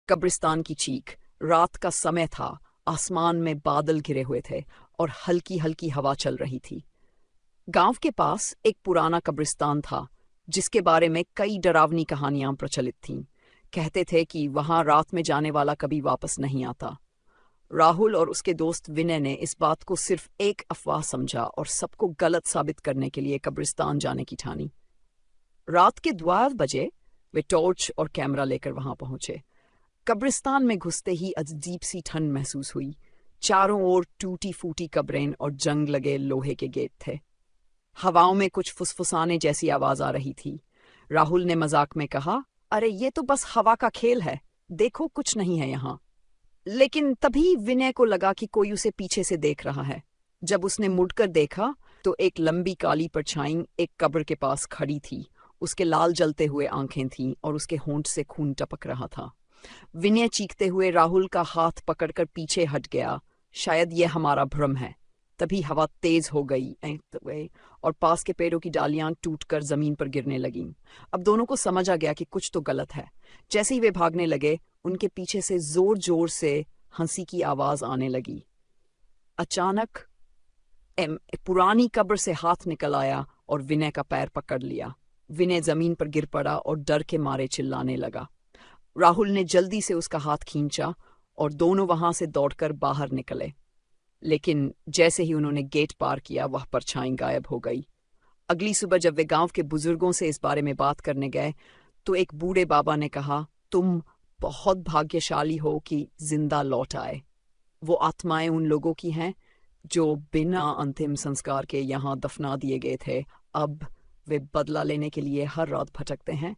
कब्रिस्तान की चीख। रात का समय था, आसमान में बादल घिरे हुए थे और हल्की हल्की हवा चल रही थी। गांव के पास एक पुराना कब्रिस्तान था जिसके बारे में कई डरावनी कहानियां प्रचलित थीं। कहते थे कि वहां रात में जाने वाला कभी वापस नहीं आता। राहुल और उसके दोस्त विनय ने इस बात को सिर्फ एक अफवाह समझा और सबको गलत साबित करने के लिए कब्रिस्तान जाने की ठानी। रात के 12 बजे वे टॉर्च और कैमरा लेकर वहां पहुंचे। कब्रिस्तान में घुसते ही अजीब सी ठंड महसूस हुई। चारों ओर टूटी फूटी कब्रें और जंग लगे लोहे के गेट थे। हवाओं में कुछ फुसफुसाने जैसी आवाज आ रही थी। राहुल ने मजाक में कहा, अरे ये तो बस हवा का खेल है, देखो कुछ नहीं है यहाँ। लेकिन तभी विनय को लगा कि कोई उसे पीछे से देख रहा है। जब उसने मुड़कर देखा तो एक लंबी काली परछाई एक कब्र के पास खड़ी थी। उसके लाल जलते हुए आंखें थीं और उसके होंठ से खून टपक रहा था। विनय चीखते हुए राहुल का हाथ पकड़कर पीछे हट गया। शायद यह हमारा भ्रम है। तभी हवा तेज हो गई और पास के पेड़ों की डालियां टूटकर जमीन पर गिरने लगीं। अब दोनों को समझ आ गया कि कुछ तो गलत है। जैसे ही वे भागने लगे, उनके पीछे से जोर जोर से हंसी की आवाज आने लगी। अचानक पुरानी कब्र से हाथ निकल आया और विनय का पैर पकड़ लिया। विनय जमीन पर गिर पड़ा और डर के मारे चिल्लाने लगा। राहुल ने जल्दी से उसका हाथ खींचा और दोनों वहां से दौड़कर बाहर निकले। लेकिन जैसे ही उन्होंने गेट पार किया, वह परछाई गायब हो गई। अगली सुबह जब वे गांव के बुजुर्गों से इस बारे में बात करने गए तो एक बूढ़े बाबा ने कहा, तुम बहुत भाग्यशाली हो कि जिंदा लौट आए। वो आत्माएं उन लोगों की हैं जो बिना अंतिम संस्कार के यहाँ दफना दिए गए थे। अब वे बदला लेने के लिए हर रात भटकते हैं।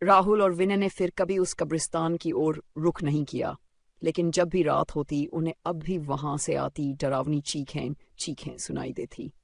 राहुल और विनय ने फिर कभी उस कब्रिस्तान की ओर रुख नहीं किया, लेकिन जब भी रात होती उन्हें अब भी वहां से आती डरावनी चीखें चीखें सुनाई देती।